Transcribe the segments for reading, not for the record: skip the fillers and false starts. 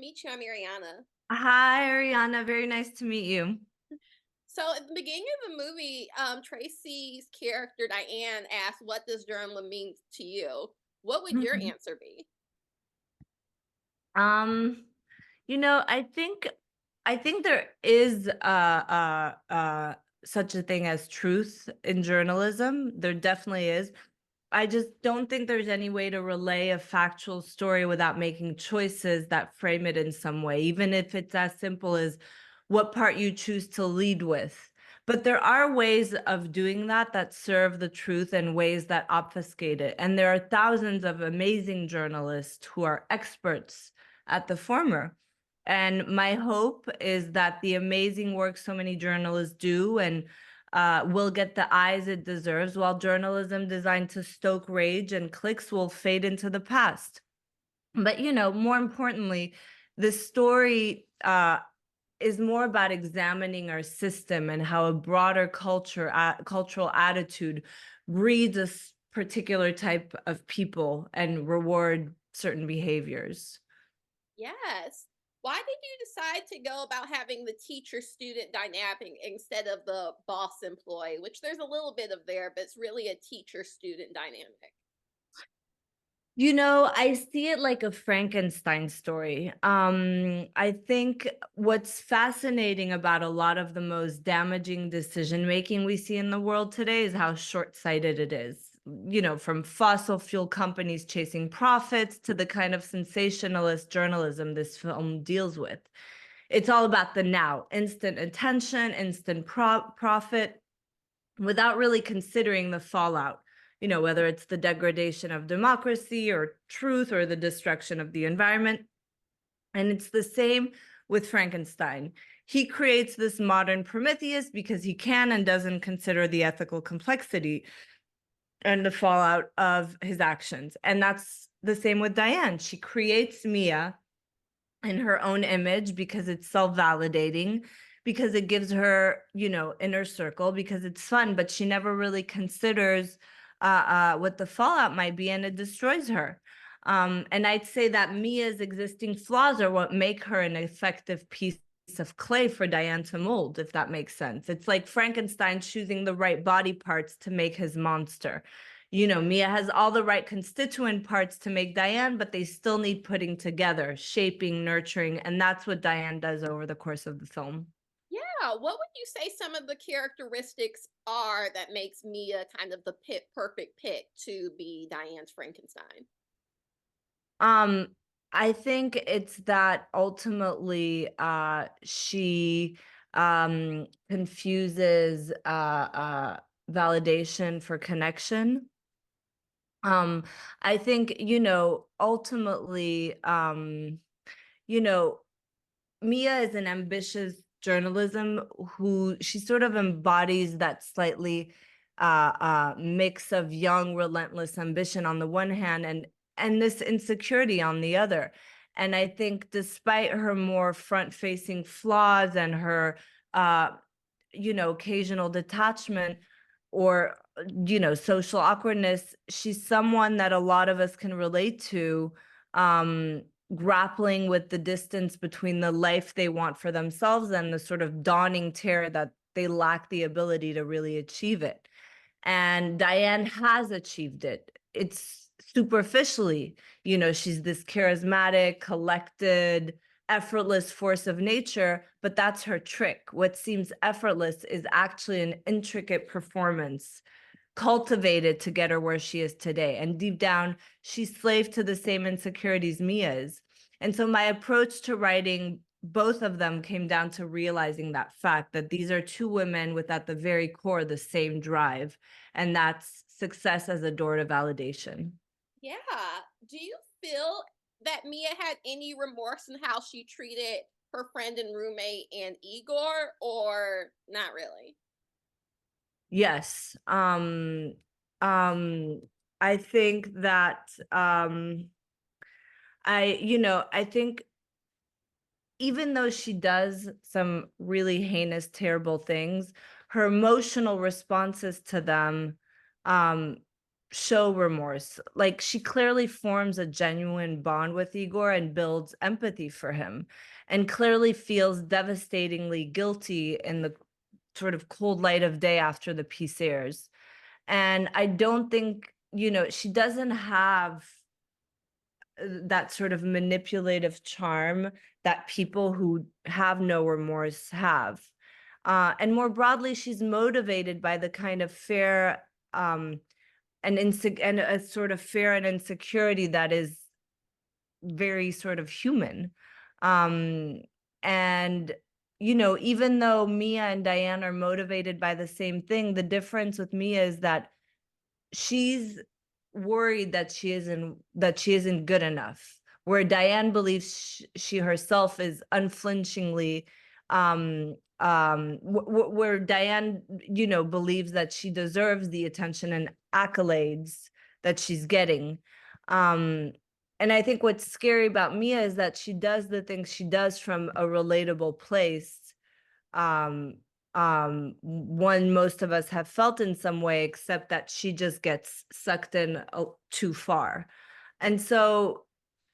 meet you. I'm Ariana. Hi, Ariana. Very nice to meet you. So at the beginning of the movie, Tracy's character Diane asked, "What does journaling mean to you?" What would your Mhm. answer be? Um, I think there is such a thing as truth in journalism. There definitely is. I just don't think there's any way to relay a factual story without making choices that frame it in some way, even if it's as simple as what part you choose to lead with. But there are ways of doing that that serve the truth and ways that obfuscate it. And there are thousands of amazing journalists who are experts at the former. And my hope is that the amazing work so many journalists do and will get the eyes it deserves, while journalism designed to stoke rage and clicks will fade into the past. But, more importantly, the story is more about examining our system and how a broader cultural attitude breeds a particular type of people and reward certain behaviors. Yes. Why did you decide to go about having the teacher-student dynamic instead of the boss-employee? Which there's a little bit of there, but it's really a teacher-student dynamic. I see it like a Frankenstein story. I think what's fascinating about a lot of the most damaging decision making we see in the world today is how short-sighted it is. From fossil fuel companies chasing profits to the kind of sensationalist journalism this film deals with. It's all about the now, instant attention, instant profit, without really considering the fallout, whether it's the degradation of democracy or truth or the destruction of the environment. And it's the same with Frankenstein. He creates this modern Prometheus because he can and doesn't consider the ethical complexity and the fallout of his actions. And that's the same with Diane. She creates Mia in her own image because it's self-validating, because it gives her, inner circle, because it's fun, but she never really considers what the fallout might be, and it destroys her. And I'd say that Mia's existing flaws are what make her an effective piece of clay for Diane to mold, if that makes sense. It's like Frankenstein choosing the right body parts to make his monster. Mia has all the right constituent parts to make Diane, but they still need putting together, shaping, nurturing, and that's what Diane does over the course of the film. Yeah, what would you say some of the characteristics are that makes Mia kind of the perfect pick to be Diane's Frankenstein? Um, I think it's that ultimately she confuses validation for connection. Um, I think, ultimately, you know, Mia is an ambitious journalism who she sort of embodies that slightly mix of young, relentless ambition on the one hand and this insecurity on the other. And I think despite her more front-facing flaws and her occasional detachment or social awkwardness, she's someone that a lot of us can relate to, grappling with the distance between the life they want for themselves and the sort of dawning terror that they lack the ability to really achieve it. And Diane has achieved it. It's superficially, she's this charismatic, collected, effortless force of nature, but that's her trick. What seems effortless is actually an intricate performance cultivated to get her where she is today. And deep down, she's slave to the same insecurities Mia is. And so my approach to writing both of them came down to realizing that fact that these are two women with at the very core the same drive, and that's success as a door to validation. Yeah. Do you feel that Mia had any remorse in how she treated her friend and roommate and Igor, or not really? Yes. Um I think that I think even though she does some really heinous, terrible things, her emotional responses to them, um, show remorse. Like, she clearly forms a genuine bond with Igor and builds empathy for him, and clearly feels devastatingly guilty in the sort of cold light of day after the piece airs. And I don't think, she doesn't have that sort of manipulative charm that people who have no remorse have. And more broadly, she's motivated by the kind of fear, and a sort of fear and insecurity that is very sort of human. Um, and even though Mia and Diane are motivated by the same thing, the difference with Mia is that she's worried that she isn't good enough, where Diane believes she herself is unflinchingly, where Diane, believes that she deserves the attention and accolades that she's getting. um and I think what's scary about Mia is that she does the things she does from a relatable place, um one most of us have felt in some way, except that she just gets sucked in too far. And so,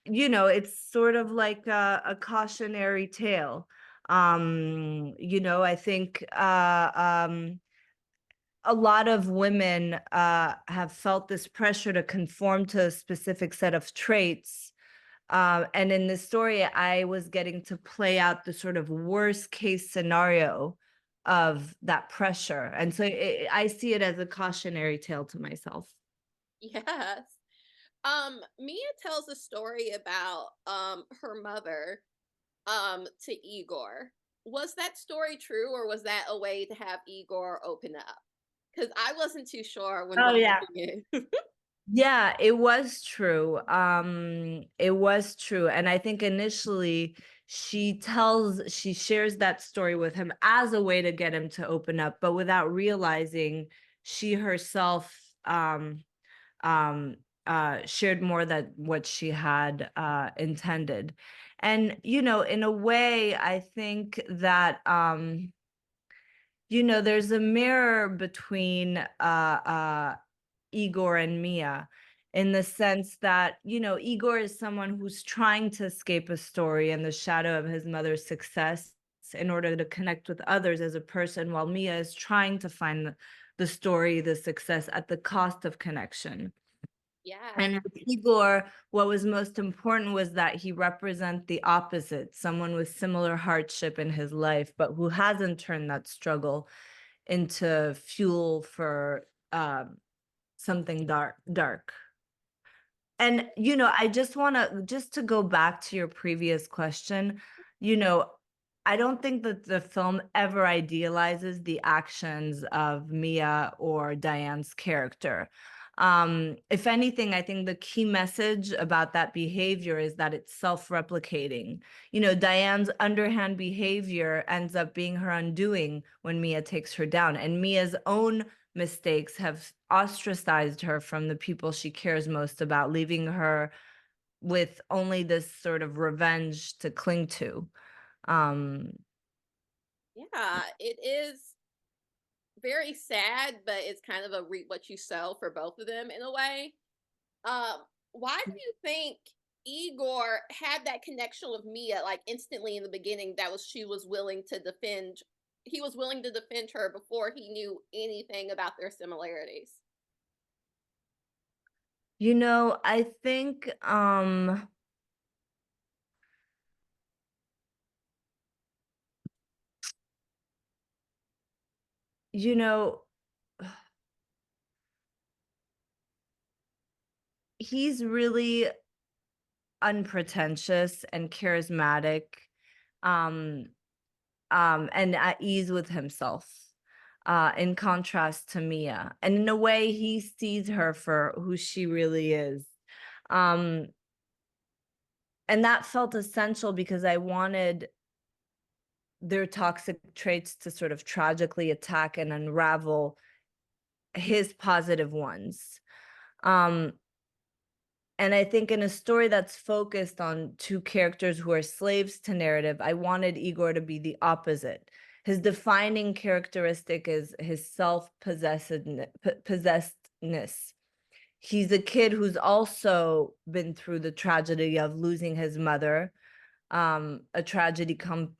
it's sort of like a cautionary tale. I think a lot of women have felt this pressure to conform to a specific set of traits. And in this story, I was getting to play out the sort of worst case scenario of that pressure. And so I see it as a cautionary tale to myself. Yes. Mia tells a story about her mother to Igor. Was that story true, or was that a way to have Igor open up? Because I wasn't too sure when Oh, watching yeah. it. Yeah, it was true. It was true. And I think initially she shares that story with him as a way to get him to open up, but without realizing she herself um shared more than what she had intended. And in a way, I think that there's a mirror between Igor and Mia, in the sense that, Igor is someone who's trying to escape a story and the shadow of his mother's success in order to connect with others as a person, while Mia is trying to find the story, the success at the cost of connection. Yeah. And with Igor, what was most important was that he represent the opposite, someone with similar hardship in his life, but who hasn't turned that struggle into fuel for something dark. And I just to go back to your previous question, you know, I don't think that the film ever idealizes the actions of Mia or Diane's character. If anything, I think the key message about that behavior is that it's self-replicating. Diane's underhand behavior ends up being her undoing when Mia takes her down, and Mia's own mistakes have ostracized her from the people she cares most about, leaving her with only this sort of revenge to cling to. Um, Yeah, it is very sad, but it's kind of a reap what you sow for both of them in a way. Um, why do you think Igor had that connection with Mia like instantly in the beginning, that was she was willing to defend he was willing to defend her before he knew anything about their similarities? I think you know, he's really unpretentious and charismatic, um, and at ease with himself, in contrast to Mia. And in a way, he sees her for who she really is. Um, and that felt essential because I wanted their toxic traits to sort of tragically attack and unravel his positive ones. Um, and I think in a story that's focused on two characters who are slaves to narrative, I wanted Igor to be the opposite. His defining characteristic is his self-possessedness. He's a kid who's also been through the tragedy of losing his mother, a tragedy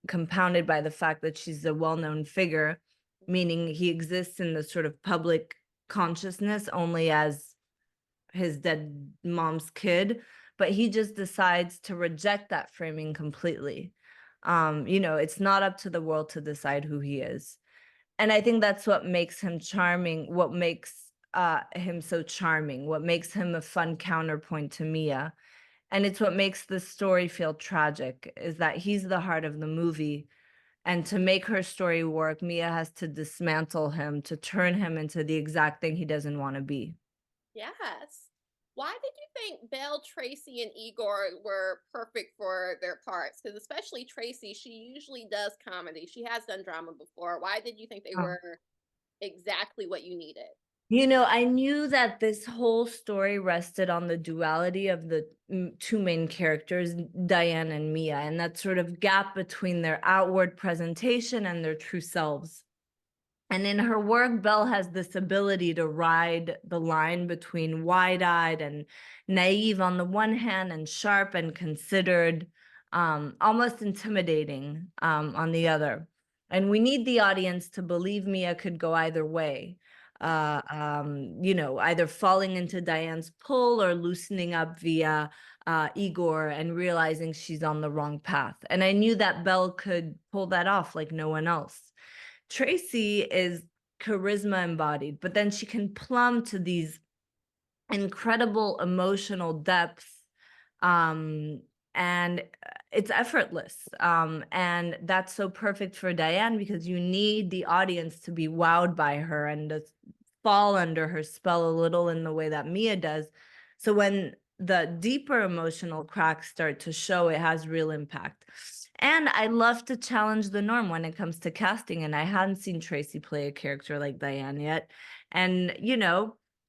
compounded by the fact that she's a well-known figure, meaning he exists in the sort of public consciousness only as his dead mom's kid, but he just decides to reject that framing completely. It's not up to the world to decide who he is. And I think that's what makes him charming, what makes him so charming, what makes him a fun counterpoint to Mia. And it's what makes the story feel tragic, is that he's the heart of the movie. And to make her story work, Mia has to dismantle him, to turn him into the exact thing he doesn't want to be. Yes. Why did you think Bel, Tracee, and Igor were perfect for their parts? Because especially Tracee, she usually does comedy. She has done drama before. Why did you think they Oh. were exactly what you needed? I knew that this whole story rested on the duality of the two main characters, Diane and Mia, and that sort of gap between their outward presentation and their true selves. And in her work, Bel has this ability to ride the line between wide-eyed and naive on the one hand and sharp and considered, almost intimidating on the other. And we need the audience to believe Mia could go either way, either falling into Diane's pull or loosening up via Igor and realizing she's on the wrong path. And I knew that Bel could pull that off like no one else. Tracee is charisma embodied, but then she can plumb to these incredible emotional depths, and it's effortless. And that's so perfect for Diane because you need the audience to be wowed by her and to fall under her spell a little in the way that Mia does. So when the deeper emotional cracks start to show, it has real impact. And I love to challenge the norm when it comes to casting. And I hadn't seen Tracee play a character like Diane yet. And,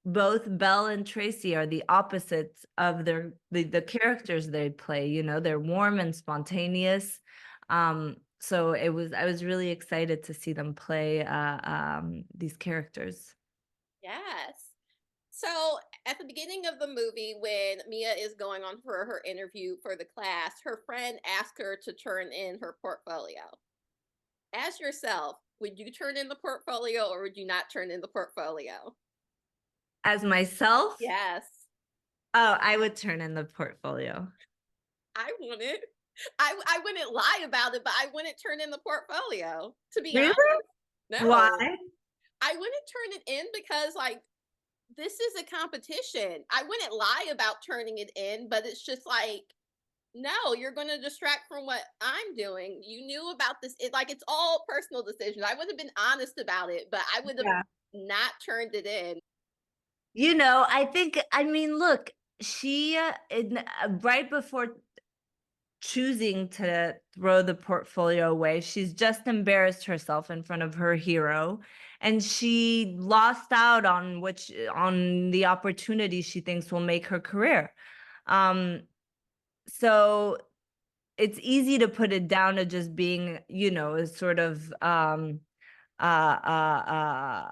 both Bel and Tracee are the opposites of the characters they play. They're warm and spontaneous. So I was really excited to see them play these characters. Yes. So at the beginning of the movie, when Mia is going on for her interview for the class, her friend asked her to turn in her portfolio. As yourself, would you turn in the portfolio or would you not turn in the portfolio? As myself, Yes, oh, I would turn in the portfolio. I wouldn't. I wouldn't lie about it, but I wouldn't turn in the portfolio, to be Really? honest. Why? No, I wouldn't turn it in because, like, this is a competition. I wouldn't lie about turning it in, but it's just like, no, you're going to distract from what I'm doing. You knew about this. It's all personal decisions. I would have been honest about it, but I would have Yeah. not turned it in. I mean, look, she, right before choosing to throw the portfolio away, she's just embarrassed herself in front of her hero, and she lost out on the opportunity she thinks will make her career. So it's easy to put it down to just being, a sort of uh, uh,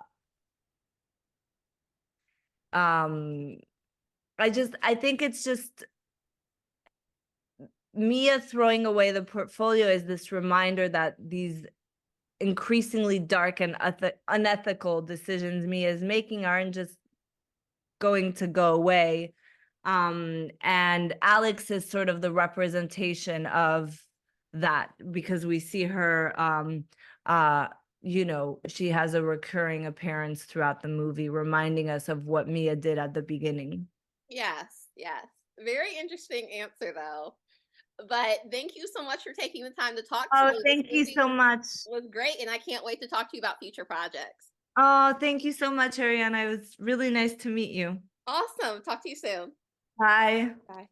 um, I think it's just Mia throwing away the portfolio is this reminder that these increasingly dark and unethical decisions Mia is making aren't just going to go away. And Alex is sort of the representation of that because we see her, she has a recurring appearance throughout the movie, reminding us of what Mia did at the beginning. Yes, yes. Very interesting answer, though. But thank you so much for taking the time to talk to Oh, me. This thank you movie so much. was great, and I can't wait to talk to you about future projects. Oh, thank you so much, Ariana. It was really nice to meet you. Awesome. Talk to you soon. Bye. Bye.